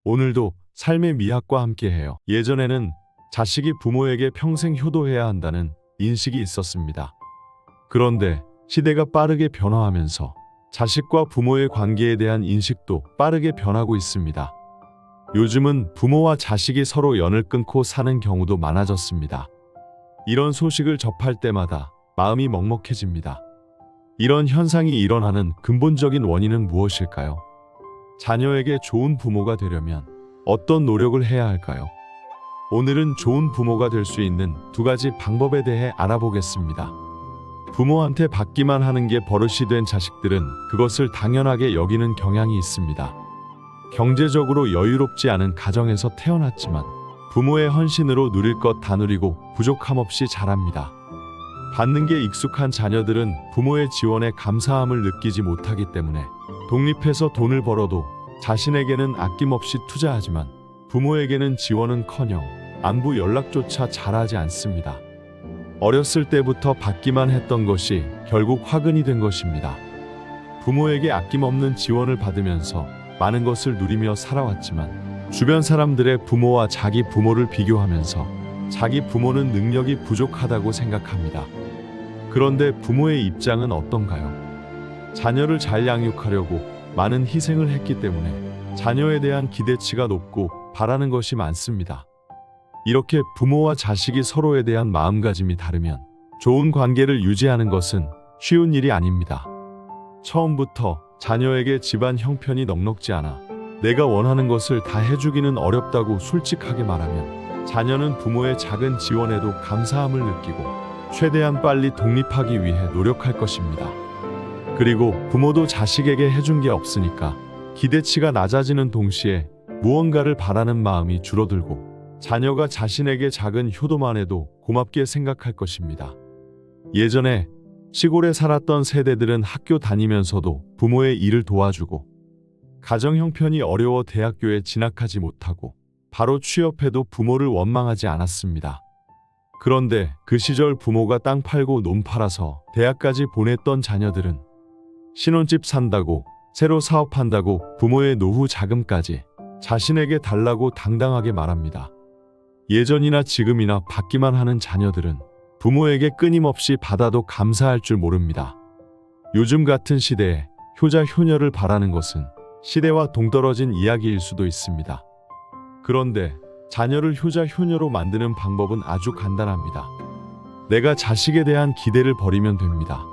오늘도 삶의 미학과 함께해요. 예전에는 자식이 부모에게 평생 효도해야 한다는 인식이 있었습니다. 그런데 시대가 빠르게 변화하면서 자식과 부모의 관계에 대한 인식도 빠르게 변하고 있습니다. 요즘은 부모와 자식이 서로 연을 끊고 사는 경우도 많아졌습니다. 이런 소식을 접할 때마다 마음이 먹먹해집니다. 이런 현상이 일어나는 근본적인 원인은 무엇일까요? 자녀에게 좋은 부모가 되려면 어떤 노력을 해야 할까요? 오늘은 좋은 부모가 될 수 있는 두 가지 방법에 대해 알아보겠습니다. 부모한테 받기만 하는 게 버릇이 된 자식들은 그것을 당연하게 여기는 경향이 있습니다. 경제적으로 여유롭지 않은 가정에서 태어났지만 부모의 헌신으로 누릴 것 다 누리고 부족함 없이 자랍니다. 받는 게 익숙한 자녀들은 부모의 지원에 감사함을 느끼지 못하기 때문에 독립해서 돈을 벌어도 자신에게는 아낌없이 투자하지만 부모에게는 지원은커녕 안부 연락조차 잘하지 않습니다. 어렸을 때부터 받기만 했던 것이 결국 화근이 된 것입니다. 부모에게 아낌없는 지원을 받으면서 많은 것을 누리며 살아왔지만 주변 사람들의 부모와 자기 부모를 비교하면서 자기 부모는 능력이 부족하다고 생각합니다. 그런데 부모의 입장은 어떤가요? 자녀를 잘 양육하려고 많은 희생을 했기 때문에 자녀에 대한 기대치가 높고 바라는 것이 많습니다. 이렇게 부모와 자식이 서로에 대한 마음가짐이 다르면 좋은 관계를 유지하는 것은 쉬운 일이 아닙니다. 처음부터 자녀에게 집안 형편이 넉넉지 않아 내가 원하는 것을 다 해주기는 어렵다고 솔직하게 말하면 자녀는 부모의 작은 지원에도 감사함을 느끼고 최대한 빨리 독립하기 위해 노력할 것입니다. 그리고 부모도 자식에게 해준 게 없으니까 기대치가 낮아지는 동시에 무언가를 바라는 마음이 줄어들고 자녀가 자신에게 작은 효도만 해도 고맙게 생각할 것입니다. 예전에 시골에 살았던 세대들은 학교 다니면서도 부모의 일을 도와주고 가정 형편이 어려워 대학교에 진학하지 못하고 바로 취업해도 부모를 원망하지 않았습니다. 그런데 그 시절 부모가 땅 팔고 논 팔아서 대학까지 보냈던 자녀들은 신혼집 산다고 새로 사업한다고 부모의 노후 자금까지 자신에게 달라고 당당하게 말합니다. 예전이나 지금이나 받기만 하는 자녀들은 부모에게 끊임없이 받아도 감사할 줄 모릅니다. 요즘 같은 시대에 효자 효녀를 바라는 것은 시대와 동떨어진 이야기일 수도 있습니다. 그런데 자녀를 효자 효녀로 만드는 방법은 아주 간단합니다. 내가 자식에 대한 기대를 버리면 됩니다.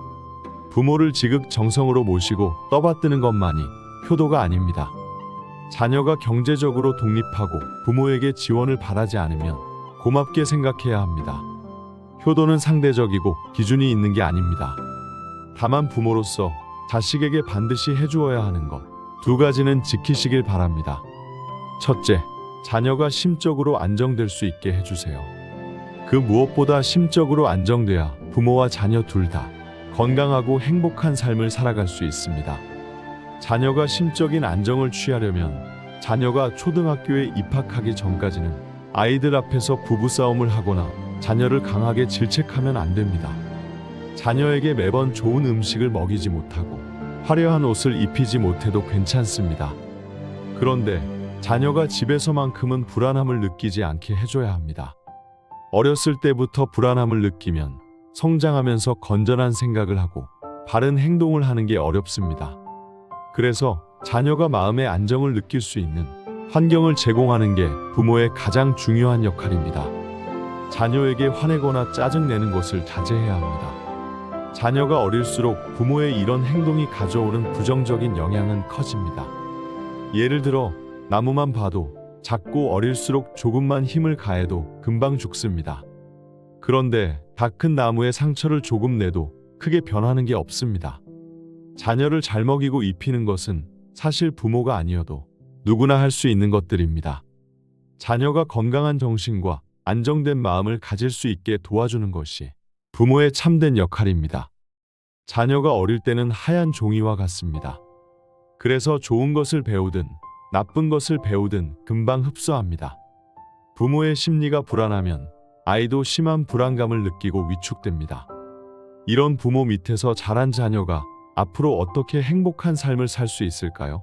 부모를 지극정성으로 모시고 떠받드는 것만이 효도가 아닙니다. 자녀가 경제적으로 독립하고 부모에게 지원을 바라지 않으면 고맙게 생각해야 합니다. 효도는 상대적이고 기준이 있는 게 아닙니다. 다만 부모로서 자식에게 반드시 해주어야 하는 것 두 가지는 지키시길 바랍니다. 첫째, 자녀가 심적으로 안정될 수 있게 해주세요. 그 무엇보다 심적으로 안정돼야 부모와 자녀 둘 다 건강하고 행복한 삶을 살아갈 수 있습니다. 자녀가 심적인 안정을 취하려면 자녀가 초등학교에 입학하기 전까지는 아이들 앞에서 부부싸움을 하거나 자녀를 강하게 질책하면 안 됩니다. 자녀에게 매번 좋은 음식을 먹이지 못하고 화려한 옷을 입히지 못해도 괜찮습니다. 그런데 자녀가 집에서만큼은 불안함을 느끼지 않게 해줘야 합니다. 어렸을 때부터 불안함을 느끼면 성장하면서 건전한 생각을 하고 바른 행동을 하는 게 어렵습니다. 그래서 자녀가 마음의 안정을 느낄 수 있는 환경을 제공하는 게 부모의 가장 중요한 역할입니다. 자녀에게 화내거나 짜증내는 것을 자제해야 합니다. 자녀가 어릴수록 부모의 이런 행동이 가져오는 부정적인 영향은 커집니다. 예를 들어 나무만 봐도 작고 어릴수록 조금만 힘을 가해도 금방 죽습니다. 그런데 다 큰 나무에 상처를 조금 내도 크게 변하는 게 없습니다. 자녀를 잘 먹이고 입히는 것은 사실 부모가 아니어도 누구나 할 수 있는 것들입니다. 자녀가 건강한 정신과 안정된 마음을 가질 수 있게 도와주는 것이 부모의 참된 역할입니다. 자녀가 어릴 때는 하얀 종이와 같습니다. 그래서 좋은 것을 배우든 나쁜 것을 배우든 금방 흡수합니다. 부모의 심리가 불안하면 아이도 심한 불안감을 느끼고 위축됩니다. 이런 부모 밑에서 자란 자녀가 앞으로 어떻게 행복한 삶을 살 수 있을까요?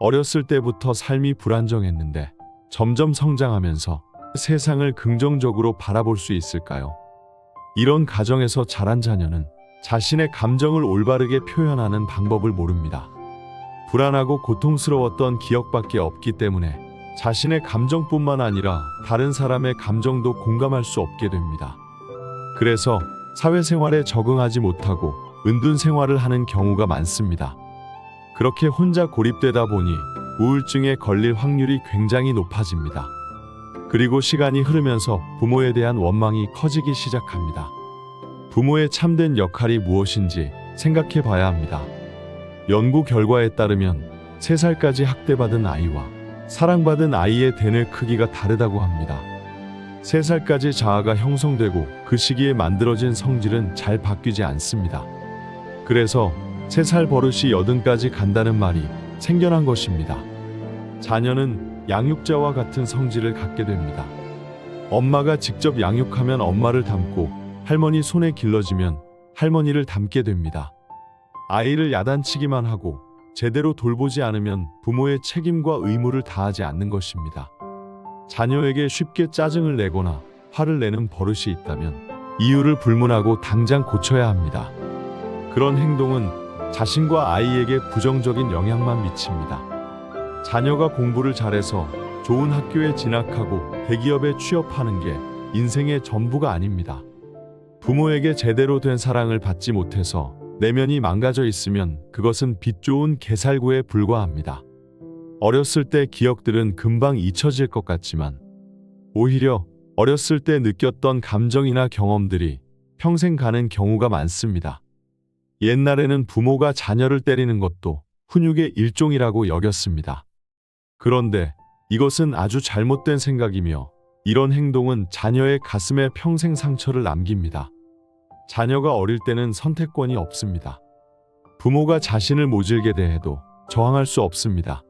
어렸을 때부터 삶이 불안정했는데 점점 성장하면서 세상을 긍정적으로 바라볼 수 있을까요? 이런 가정에서 자란 자녀는 자신의 감정을 올바르게 표현하는 방법을 모릅니다. 불안하고 고통스러웠던 기억밖에 없기 때문에 자신의 감정뿐만 아니라 다른 사람의 감정도 공감할 수 없게 됩니다. 그래서 사회생활에 적응하지 못하고 은둔 생활을 하는 경우가 많습니다. 그렇게 혼자 고립되다 보니 우울증에 걸릴 확률이 굉장히 높아집니다. 그리고 시간이 흐르면서 부모에 대한 원망이 커지기 시작합니다. 부모의 참된 역할이 무엇인지 생각해 봐야 합니다. 연구 결과에 따르면 3살까지 학대받은 아이와 사랑받은 아이의 대뇌 크기가 다르다고 합니다. 3살까지 자아가 형성되고 그 시기에 만들어진 성질은 잘 바뀌지 않습니다. 그래서 3살 버릇이 80까지 간다는 말이 생겨난 것입니다. 자녀는 양육자와 같은 성질을 갖게 됩니다. 엄마가 직접 양육하면 엄마를 닮고 할머니 손에 길러지면 할머니를 닮게 됩니다. 아이를 야단치기만 하고 제대로 돌보지 않으면 부모의 책임과 의무를 다하지 않는 것입니다. 자녀에게 쉽게 짜증을 내거나 화를 내는 버릇이 있다면 이유를 불문하고 당장 고쳐야 합니다. 그런 행동은 자신과 아이에게 부정적인 영향만 미칩니다. 자녀가 공부를 잘해서 좋은 학교에 진학하고 대기업에 취업하는 게 인생의 전부가 아닙니다. 부모에게 제대로 된 사랑을 받지 못해서 내면이 망가져 있으면 그것은 빛 좋은 개살구에 불과합니다. 어렸을 때 기억들은 금방 잊혀질 것 같지만 오히려 어렸을 때 느꼈던 감정이나 경험들이 평생 가는 경우가 많습니다. 옛날에는 부모가 자녀를 때리는 것도 훈육의 일종이라고 여겼습니다. 그런데 이것은 아주 잘못된 생각이며 이런 행동은 자녀의 가슴에 평생 상처를 남깁니다. 자녀가 어릴 때는 선택권이 없습니다. 부모가 자신을 모질게 대해도 저항할 수 없습니다.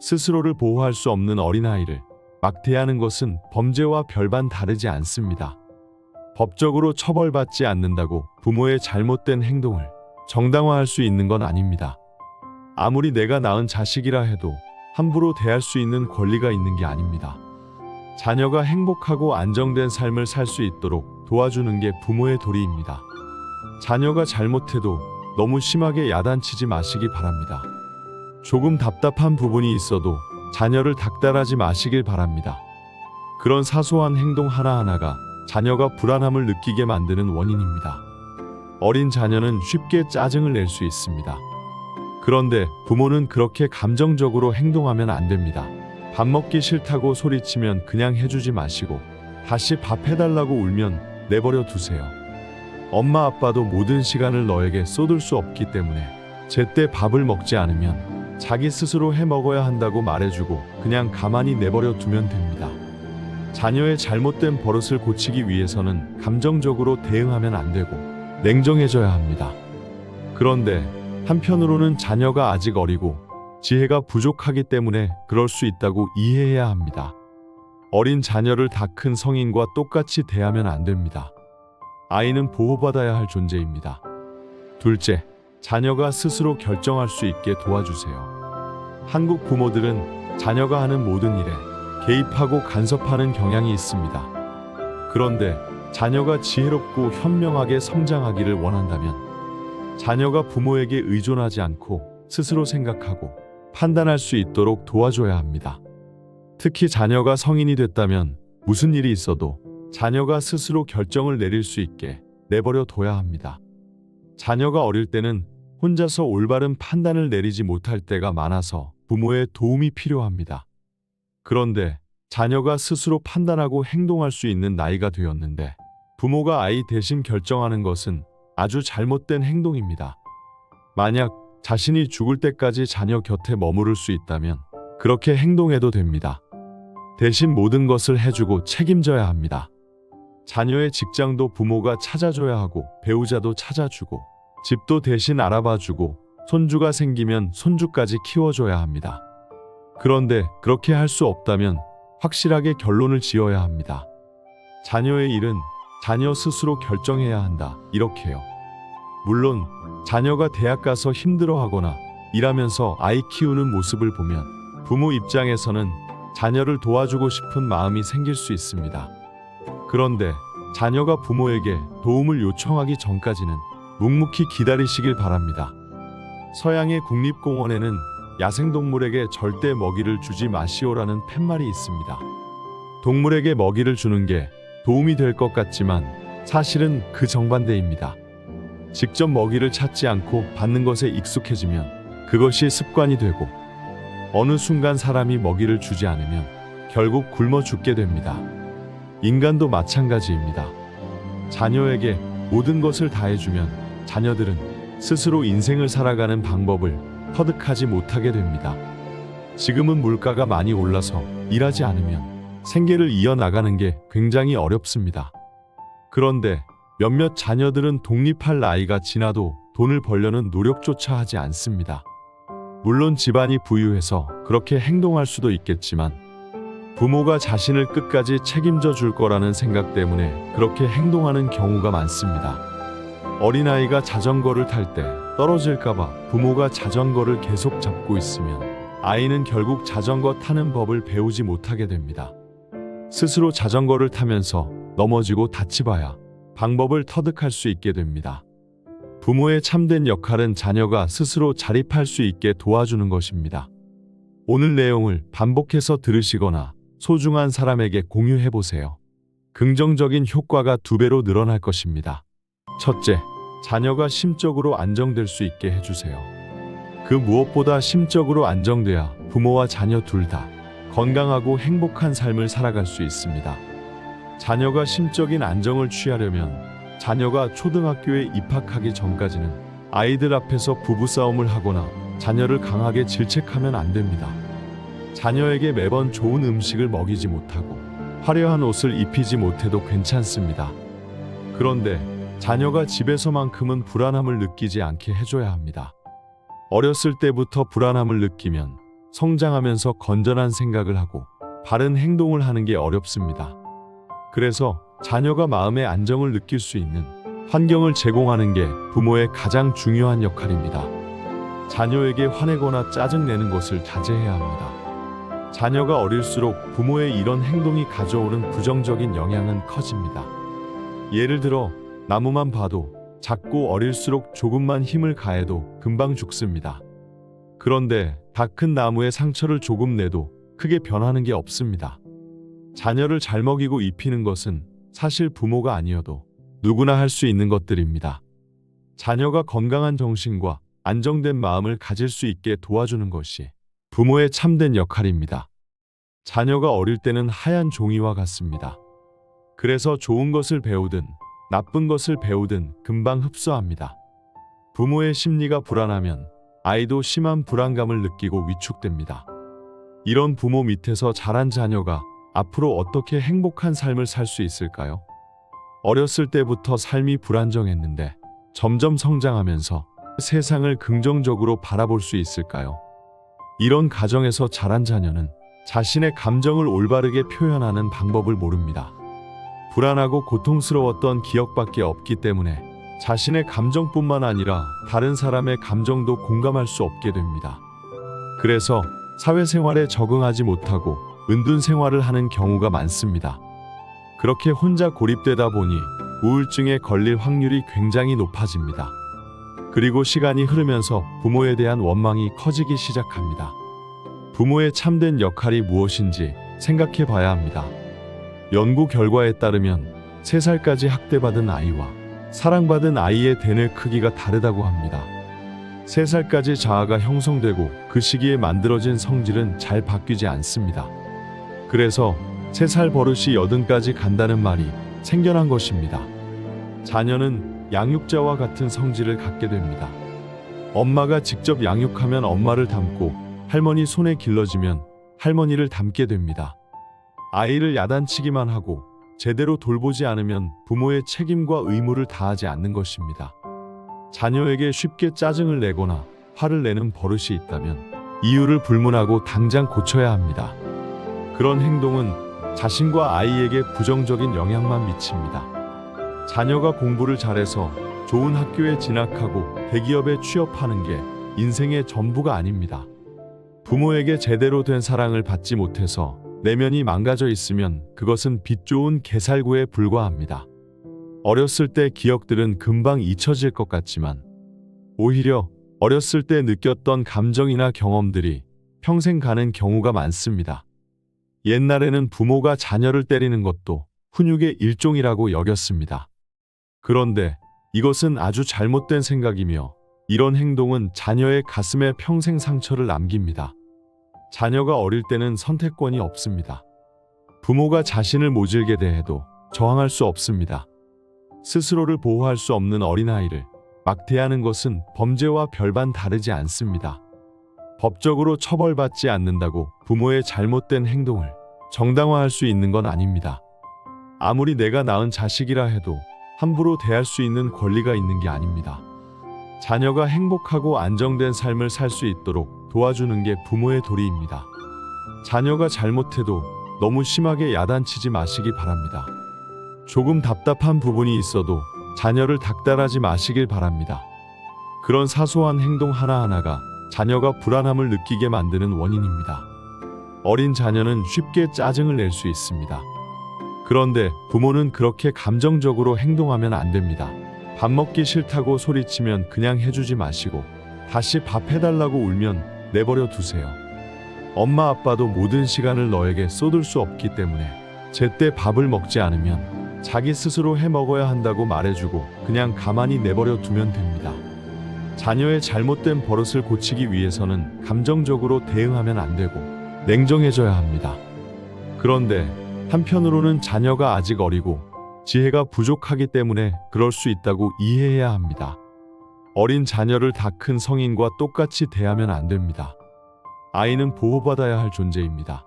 스스로를 보호할 수 없는 어린아이를 막대하는 것은 범죄와 별반 다르지 않습니다. 법적으로 처벌받지 않는다고 부모의 잘못된 행동을 정당화할 수 있는 건 아닙니다. 아무리 내가 낳은 자식이라 해도 함부로 대할 수 있는 권리가 있는 게 아닙니다. 자녀가 행복하고 안정된 삶을 살 수 있도록 도와주는 게 부모의 도리입니다. 자녀가 잘못해도 너무 심하게 야단치지 마시기 바랍니다. 조금 답답한 부분이 있어도 자녀를 닥달하지 마시길 바랍니다. 그런 사소한 행동 하나하나가 자녀가 불안함을 느끼게 만드는 원인입니다. 어린 자녀는 쉽게 짜증을 낼 수 있습니다. 그런데 부모는 그렇게 감정적으로 행동하면 안 됩니다. 밥 먹기 싫다고 소리치면 그냥 해주지 마시고 다시 밥 해달라고 울면 내버려 두세요. 엄마 아빠도 모든 시간을 너에게 쏟을 수 없기 때문에 제때 밥을 먹지 않으면 자기 스스로 해 먹어야 한다고 말해주고 그냥 가만히 내버려 두면 됩니다. 자녀의 잘못된 버릇을 고치기 위해서는 감정적으로 대응하면 안 되고 냉정해져야 합니다. 그런데 한편으로는 자녀가 아직 어리고 지혜가 부족하기 때문에 그럴 수 있다고 이해해야 합니다. 어린 자녀를 다 큰 성인과 똑같이 대하면 안 됩니다. 아이는 보호받아야 할 존재입니다. 둘째, 자녀가 스스로 결정할 수 있게 도와주세요. 한국 부모들은 자녀가 하는 모든 일에 개입하고 간섭하는 경향이 있습니다. 그런데 자녀가 지혜롭고 현명하게 성장하기를 원한다면 자녀가 부모에게 의존하지 않고 스스로 생각하고 판단할 수 있도록 도와줘야 합니다. 특히 자녀가 성인이 됐다면 무슨 일이 있어도 자녀가 스스로 결정을 내릴 수 있게 내버려 둬야 합니다. 자녀가 어릴 때는 혼자서 올바른 판단을 내리지 못할 때가 많아서 부모의 도움이 필요합니다. 그런데 자녀가 스스로 판단하고 행동할 수 있는 나이가 되었는데 부모가 아이 대신 결정하는 것은 아주 잘못된 행동입니다. 만약 자신이 죽을 때까지 자녀 곁에 머무를 수 있다면 그렇게 행동해도 됩니다. 대신 모든 것을 해주고 책임져야 합니다. 자녀의 직장도 부모가 찾아줘야 하고 배우자도 찾아주고 집도 대신 알아봐주고 손주가 생기면 손주까지 키워줘야 합니다. 그런데 그렇게 할 수 없다면 확실하게 결론을 지어야 합니다. 자녀의 일은 자녀 스스로 결정해야 한다. 이렇게요. 물론 자녀가 대학 가서 힘들어하거나 일하면서 아이 키우는 모습을 보면 부모 입장에서는 자녀를 도와주고 싶은 마음이 생길 수 있습니다. 그런데 자녀가 부모에게 도움을 요청하기 전까지는 묵묵히 기다리시길 바랍니다. 서양의 국립공원에는 야생동물에게 절대 먹이를 주지 마시오라는 팻말이 있습니다. 동물에게 먹이를 주는 게 도움이 될 것 같지만 사실은 그 정반대입니다. 직접 먹이를 찾지 않고 받는 것에 익숙해지면 그것이 습관이 되고 어느 순간 사람이 먹이를 주지 않으면 결국 굶어 죽게 됩니다. 인간도 마찬가지입니다. 자녀에게 모든 것을 다해주면 자녀들은 스스로 인생을 살아가는 방법을 터득하지 못하게 됩니다. 지금은 물가가 많이 올라서 일하지 않으면 생계를 이어나가는 게 굉장히 어렵습니다. 그런데 몇몇 자녀들은 독립할 나이가 지나도 돈을 벌려는 노력조차 하지 않습니다. 물론 집안이 부유해서 그렇게 행동할 수도 있겠지만 부모가 자신을 끝까지 책임져 줄 거라는 생각 때문에 그렇게 행동하는 경우가 많습니다. 어린아이가 자전거를 탈 때 떨어질까봐 부모가 자전거를 계속 잡고 있으면 아이는 결국 자전거 타는 법을 배우지 못하게 됩니다. 스스로 자전거를 타면서 넘어지고 다치봐야 방법을 터득할 수 있게 됩니다. 부모의 참된 역할은 자녀가 스스로 자립할 수 있게 도와주는 것입니다. 오늘 내용을 반복해서 들으시거나 소중한 사람에게 공유해 보세요. 긍정적인 효과가 2배로 늘어날 것입니다. 첫째, 자녀가 심적으로 안정될 수 있게 해주세요. 그 무엇보다 심적으로 안정돼야 부모와 자녀 둘 다 건강하고 행복한 삶을 살아갈 수 있습니다. 자녀가 심적인 안정을 취하려면 자녀가 초등학교에 입학하기 전까지는 아이들 앞에서 부부싸움을 하거나 자녀를 강하게 질책하면 안 됩니다. 자녀에게 매번 좋은 음식을 먹이지 못하고 화려한 옷을 입히지 못해도 괜찮습니다. 그런데 자녀가 집에서만큼은 불안함을 느끼지 않게 해줘야 합니다. 어렸을 때부터 불안함을 느끼면 성장하면서 건전한 생각을 하고 바른 행동을 하는 게 어렵습니다. 그래서 자녀가 마음의 안정을 느낄 수 있는 환경을 제공하는 게 부모의 가장 중요한 역할입니다. 자녀에게 화내거나 짜증내는 것을 자제해야 합니다. 자녀가 어릴수록 부모의 이런 행동이 가져오는 부정적인 영향은 커집니다. 예를 들어 나무만 봐도 작고 어릴수록 조금만 힘을 가해도 금방 죽습니다. 그런데 다 큰 나무에 상처를 조금 내도 크게 변하는 게 없습니다. 자녀를 잘 먹이고 입히는 것은 사실 부모가 아니어도 누구나 할 수 있는 것들입니다. 자녀가 건강한 정신과 안정된 마음을 가질 수 있게 도와주는 것이 부모의 참된 역할입니다. 자녀가 어릴 때는 하얀 종이와 같습니다. 그래서 좋은 것을 배우든 나쁜 것을 배우든 금방 흡수합니다. 부모의 심리가 불안하면 아이도 심한 불안감을 느끼고 위축됩니다. 이런 부모 밑에서 자란 자녀가 앞으로 어떻게 행복한 삶을 살 수 있을까요? 어렸을 때부터 삶이 불안정했는데 점점 성장하면서 세상을 긍정적으로 바라볼 수 있을까요? 이런 가정에서 자란 자녀는 자신의 감정을 올바르게 표현하는 방법을 모릅니다. 불안하고 고통스러웠던 기억밖에 없기 때문에 자신의 감정뿐만 아니라 다른 사람의 감정도 공감할 수 없게 됩니다. 그래서 사회생활에 적응하지 못하고 은둔 생활을 하는 경우가 많습니다. 그렇게 혼자 고립되다 보니 우울증에 걸릴 확률이 굉장히 높아집니다. 그리고 시간이 흐르면서 부모에 대한 원망이 커지기 시작합니다. 부모의 참된 역할이 무엇인지 생각해 봐야 합니다. 연구 결과에 따르면 3살까지 학대받은 아이와 사랑받은 아이의 대뇌 크기가 다르다고 합니다. 3살까지 자아가 형성되고 그 시기에 만들어진 성질은 잘 바뀌지 않습니다. 그래서 3살 버릇이 80까지 간다는 말이 생겨난 것입니다. 자녀는 양육자와 같은 성질을 갖게 됩니다. 엄마가 직접 양육하면 엄마를 닮고 할머니 손에 길러지면 할머니를 닮게 됩니다. 아이를 야단치기만 하고 제대로 돌보지 않으면 부모의 책임과 의무를 다하지 않는 것입니다. 자녀에게 쉽게 짜증을 내거나 화를 내는 버릇이 있다면 이유를 불문하고 당장 고쳐야 합니다. 그런 행동은 자신과 아이에게 부정적인 영향만 미칩니다. 자녀가 공부를 잘해서 좋은 학교에 진학하고 대기업에 취업하는 게 인생의 전부가 아닙니다. 부모에게 제대로 된 사랑을 받지 못해서 내면이 망가져 있으면 그것은 빛 좋은 개살구에 불과합니다. 어렸을 때 기억들은 금방 잊혀질 것 같지만 오히려 어렸을 때 느꼈던 감정이나 경험들이 평생 가는 경우가 많습니다. 옛날에는 부모가 자녀를 때리는 것도 훈육의 일종이라고 여겼습니다. 그런데 이것은 아주 잘못된 생각이며 이런 행동은 자녀의 가슴에 평생 상처를 남깁니다. 자녀가 어릴 때는 선택권이 없습니다. 부모가 자신을 모질게 대해도 저항할 수 없습니다. 스스로를 보호할 수 없는 어린아이를 막 대하는 것은 범죄와 별반 다르지 않습니다. 법적으로 처벌받지 않는다고 부모의 잘못된 행동을 정당화할 수 있는 건 아닙니다. 아무리 내가 낳은 자식이라 해도 함부로 대할 수 있는 권리가 있는 게 아닙니다. 자녀가 행복하고 안정된 삶을 살 수 있도록 도와주는 게 부모의 도리입니다. 자녀가 잘못해도 너무 심하게 야단치지 마시기 바랍니다. 조금 답답한 부분이 있어도 자녀를 닥달하지 마시길 바랍니다. 그런 사소한 행동 하나하나가 자녀가 불안함을 느끼게 만드는 원인입니다. 어린 자녀는 쉽게 짜증을 낼 수 있습니다. 그런데 부모는 그렇게 감정적으로 행동하면 안 됩니다. 밥 먹기 싫다고 소리치면 그냥 해주지 마시고 다시 밥 해달라고 울면 내버려 두세요. 엄마 아빠도 모든 시간을 너에게 쏟을 수 없기 때문에 제때 밥을 먹지 않으면 자기 스스로 해 먹어야 한다고 말해주고 그냥 가만히 내버려 두면 됩니다. 자녀의 잘못된 버릇을 고치기 위해서는 감정적으로 대응하면 안 되고 냉정해져야 합니다. 그런데 한편으로는 자녀가 아직 어리고 지혜가 부족하기 때문에 그럴 수 있다고 이해해야 합니다. 어린 자녀를 다 큰 성인과 똑같이 대하면 안 됩니다. 아이는 보호받아야 할 존재입니다.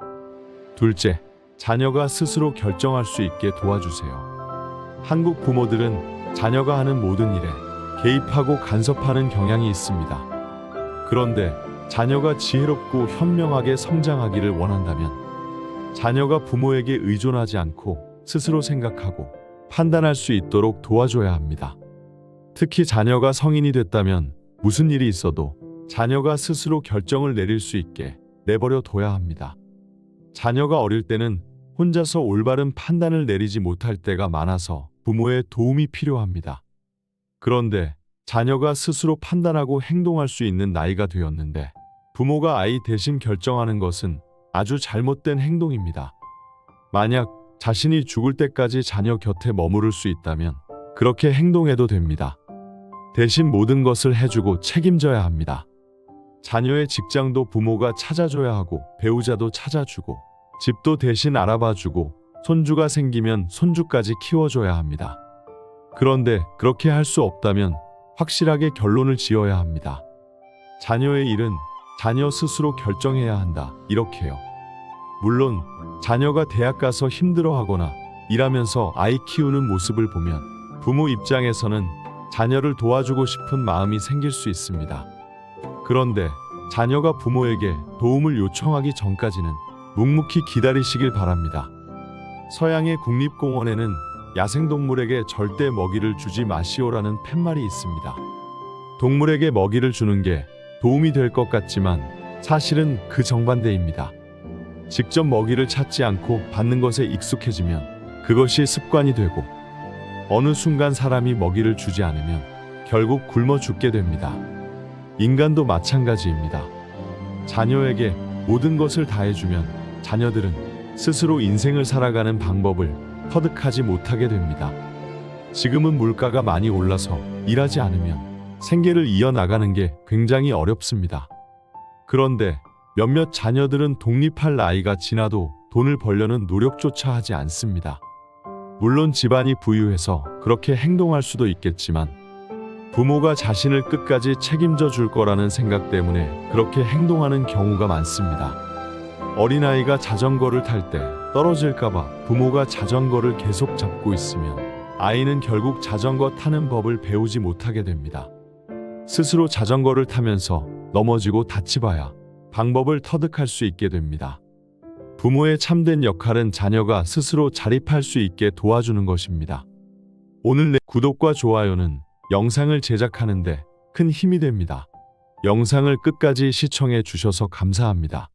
둘째, 자녀가 스스로 결정할 수 있게 도와주세요. 한국 부모들은 자녀가 하는 모든 일에 개입하고 간섭하는 경향이 있습니다. 그런데 자녀가 지혜롭고 현명하게 성장하기를 원한다면 자녀가 부모에게 의존하지 않고 스스로 생각하고 판단할 수 있도록 도와줘야 합니다. 특히 자녀가 성인이 됐다면 무슨 일이 있어도 자녀가 스스로 결정을 내릴 수 있게 내버려 둬야 합니다. 자녀가 어릴 때는 혼자서 올바른 판단을 내리지 못할 때가 많아서 부모의 도움이 필요합니다. 그런데 자녀가 스스로 판단하고 행동할 수 있는 나이가 되었는데 부모가 아이 대신 결정하는 것은 아주 잘못된 행동입니다. 만약 자신이 죽을 때까지 자녀 곁에 머무를 수 있다면 그렇게 행동해도 됩니다. 대신 모든 것을 해주고 책임져야 합니다. 자녀의 직장도 부모가 찾아줘야 하고 배우자도 찾아주고 집도 대신 알아봐주고 손주가 생기면 손주까지 키워줘야 합니다. 그런데 그렇게 할 수 없다면 확실하게 결론을 지어야 합니다. 자녀의 일은 자녀 스스로 결정해야 한다. 이렇게요. 물론 자녀가 대학 가서 힘들어하거나 일하면서 아이 키우는 모습을 보면 부모 입장에서는 자녀를 도와주고 싶은 마음이 생길 수 있습니다. 그런데 자녀가 부모에게 도움을 요청하기 전까지는 묵묵히 기다리시길 바랍니다. 서양의 국립공원에는 야생동물에게 절대 먹이를 주지 마시오라는 팻말이 있습니다. 동물에게 먹이를 주는 게 도움이 될 것 같지만 사실은 그 정반대입니다. 직접 먹이를 찾지 않고 받는 것에 익숙해지면 그것이 습관이 되고 어느 순간 사람이 먹이를 주지 않으면 결국 굶어 죽게 됩니다. 인간도 마찬가지입니다. 자녀에게 모든 것을 다해주면 자녀들은 스스로 인생을 살아가는 방법을 터득하지 못하게 됩니다. 지금은 물가가 많이 올라서 일하지 않으면 생계를 이어나가는 게 굉장히 어렵습니다. 그런데 몇몇 자녀들은 독립할 나이가 지나도 돈을 벌려는 노력조차 하지 않습니다. 물론 집안이 부유해서 그렇게 행동할 수도 있겠지만 부모가 자신을 끝까지 책임져 줄 거라는 생각 때문에 그렇게 행동하는 경우가 많습니다. 어린아이가 자전거를 탈 때 떨어질까봐 부모가 자전거를 계속 잡고 있으면 아이는 결국 자전거 타는 법을 배우지 못하게 됩니다. 스스로 자전거를 타면서 넘어지고 다치봐야 방법을 터득할 수 있게 됩니다. 부모의 참된 역할은 자녀가 스스로 자립할 수 있게 도와주는 것입니다. 오늘 내 구독과 좋아요는 영상을 제작하는 데 큰 힘이 됩니다. 영상을 끝까지 시청해 주셔서 감사합니다.